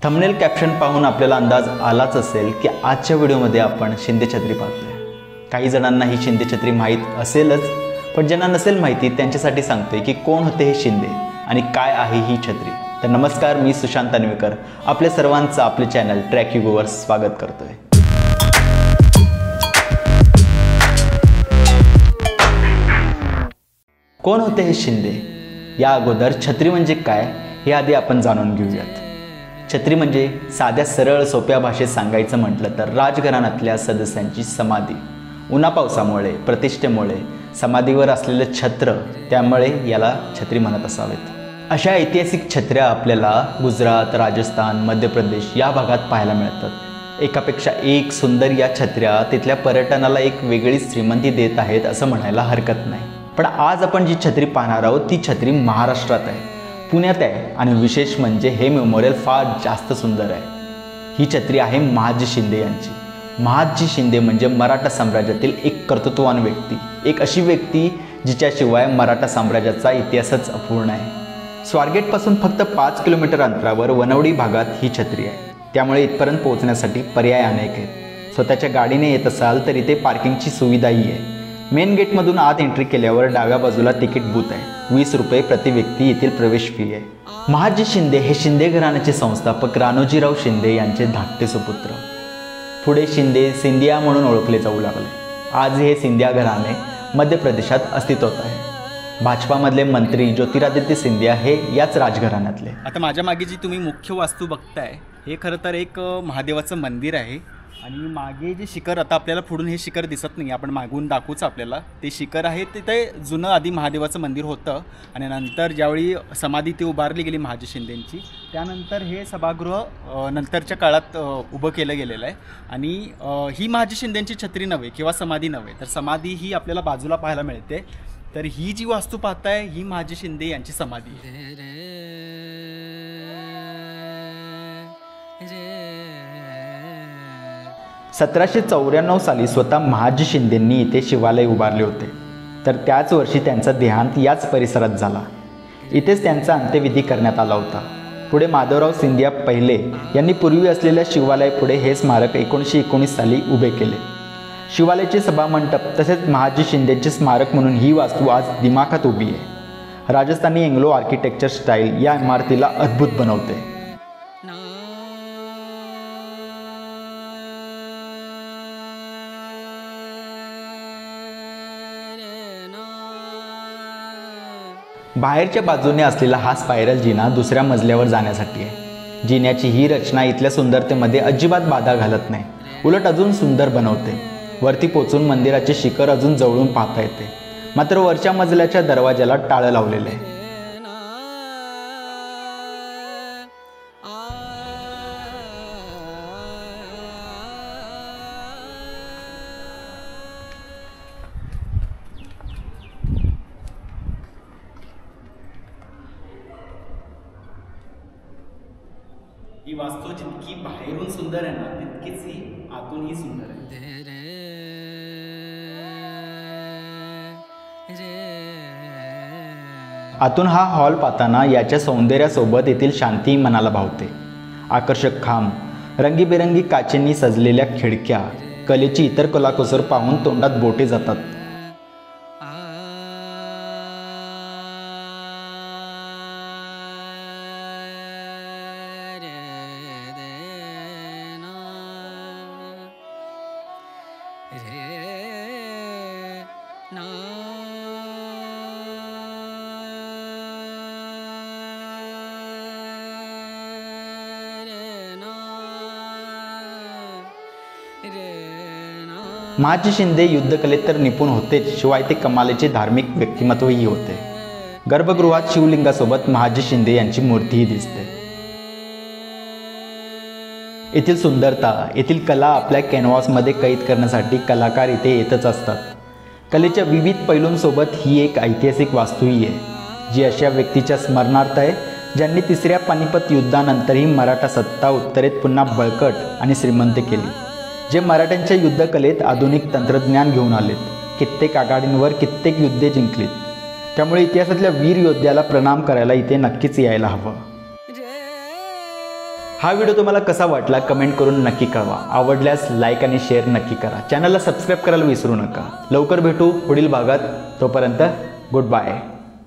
Thumbnail caption पाहून आपल्याला अंदाज आलाच असेल की आजच्या व्हिडिओमध्ये आपण शिंदे छत्री पाहतोय। काही जणांना ही शिंदे छत्री माहीत असेलच, पण ज्यांना नसेल माहिती त्यांच्यासाठी सांगतोय की कोण होते हे शिंदे आणि काय आहे ही छत्री। तर नमस्कार, मी सुशांत अनवेकर आपल्या सर्वांचं आपले चॅनल ट्रॅक युगोवर स्वागत करतोय। कोण होते हे शिंदे? या अगोदर छत्री म्हणजे काय हे आधी आपण जाणून घेऊयात। छत्री म्हणजे साध्या सरळ सोप्या भाषेत सांगायचं म्हटलं तर राजघराण्यातल्या सदस्यांची समाधी। उन्हा पावसामुळे, प्रतिष्ठेमुळे समाधीवर असलेलं छत्र, त्यामुळे याला छत्री म्हणत असावेत। अशा ऐतिहासिक छत्र्या आपल्याला गुजरात, राजस्थान, मध्य प्रदेश या भागात पाहायला मिळतात। एकापेक्षा एक सुंदर या छत्र्या तिथल्या पर्यटनाला एक वेगळी श्रीमंती देत आहेत असं म्हणायला हरकत नाही। पण आज आपण जी छत्री पाहणार आहोत ती छत्री महाराष्ट्रात आहे, पुण्यात आहे आणि विशेष म्हणजे हे मेमोरियल फार जास्त सुंदर आहे। ही छत्री आहे महादजी शिंदे यांची। महादजी शिंदे म्हणजे मराठा साम्राज्यातील एक कर्तृत्ववान व्यक्ती, एक अशी व्यक्ती जिच्याशिवाय मराठा साम्राज्याचा इतिहासच अपूर्ण आहे। स्वारगेटपासून फक्त 5 किलोमीटर अंतरावर वनवडी भागात ही छत्री आहे, त्यामुळे इथपर्यंत पोहोचण्यासाठी पर्याय अनेक आहेत। स्वतःच्या गाडीने येत असाल तर इथे पार्किंगची सुविधाही आहे। मेन गेटमधून आत एंट्री केल्यावर डाव्या बाजूला तिकीट बूथ आहे। 20 रुपये प्रति व्यक्ती येथील प्रवेश फी आहे। महादजी शिंदे हे शिंदे घराण्याचे संस्थापक राणोजीराव शिंदे यांचे धाकटे सुपुत्र। पुढे शिंदे सिंधिया म्हणून ओळखले जाऊ लागले। आज हे सिंधिया घराणे मध्य प्रदेशात अस्तित्वात आहे। भाजपामधले मंत्री ज्योतिरादित्य सिंधिया हे याच राजघराण्यातले। आता माझ्या मागे जी तुम्ही मुख्य वास्तू बघताय हे खरं तर एक महादेवाचं मंदिर आहे आणि मागे जे शिखर, आता आपल्याला पुढून हे शिखर दिसत नाही, आपण मागून दाखवूच आपल्याला। ते शिखर आहे तिथे जुनं आधी महादेवाचं मंदिर होतं आणि नंतर ज्यावेळी समाधी ती उभारली गेली महादजी शिंदेंची, त्यानंतर हे सभागृह नंतरच्या काळात उभं केलं गेलेलं आहे। आणि ही महादजी शिंदेंची छत्री नव्हे किंवा समाधी नव्हे, तर समाधी ही आपल्याला बाजूला पाहायला मिळते। तर ही जी वास्तू पाहताय ही महादजी शिंदे यांची समाधी आहे। 1794 साली स्वतः महादजी शिंदेंनी इथे शिवालय उभारले होते, तर त्याच वर्षी त्यांचा देहांत याच परिसरात झाला। इथेच त्यांचा अंत्यविधी करण्यात आला होता। पुढे माधवराव सिंधिया पहिले यांनी पूर्वी असलेल्या शिवालयापुढे हे स्मारक 1919 साली उभे केले। शिवालयाचे सभामंडप तसेच महादजी शिंदेचे स्मारक म्हणून ही वास्तू आज दिमाखात उभी आहे। राजस्थानी एंग्लो आर्किटेक्चर स्टाईल या इमारतीला अद्भुत बनवते। बाहेरच्या बाजूने असलेला हा स्पायरल जिना दुसऱ्या मजल्यावर जाण्यासाठी आहे। जिन्याची ही रचना इथल्या सुंदरतेमध्ये अजिबात बाधा घालत नाही, उलट अजून सुंदर बनवते। वरती पोचून मंदिराचे शिखर अजून जवळून पाहता येते, मात्र वरच्या मजल्याच्या दरवाजाला टाळं लावलेले आहे। ही वास्तू जितकी बाहेरून सुंदर आहे ना, तितकीच ही आतूनही सुंदर आहे। आतून हा हॉल पाहताना याच्या सौंदर्यासोबत येथील शांती मनाला भावते। आकर्षक खांब, रंगीबेरंगी काचेंनी सजलेल्या खिडक्या, कलेची इतर कलाकुसर पाहून तोंडात बोटे जातात। महादजी शिंदे युद्धकलेत तर निपुण होतेच, शिवाय ते कमालीचे धार्मिक व्यक्तिमत्वही होते। गर्भगृहात शिवलिंगासोबत महादजी शिंदे यांची मूर्तीही दिसते। येथील सुंदरता, येथील कला आपल्या कॅनव्हासमध्ये कैद करण्यासाठी कलाकार इथे येतच असतात। कलेच्या विविध पैलूंसोबत ही एक ऐतिहासिक वास्तूही आहे, जी अशा व्यक्तीच्या स्मरणार्थ आहे ज्यांनी तिसऱ्या पानिपत युद्धानंतरही मराठा सत्ता उत्तरेत पुन्हा बळकट आणि श्रीमंत केली, जे मराठ्यांच्या युद्धकलेत आधुनिक तंत्रज्ञान घेऊन आलेत, कित्येक आघाडींवर कित्येक युद्धे जिंकलीत। त्यामुळे इतिहासातल्या वीर योद्ध्याला प्रणाम करायला इथे नक्कीच यायला हवं। हा व्हिडिओ तुम्हाला कसा वाटला कमेंट करून नक्की कळवा. आवडल्यास लाईक आणि शेअर नक्की करा. चॅनलला सबस्क्राईब करायला विसरू नका. लवकर भेटू पुढील भागात. तोपर्यंत गुड बाय.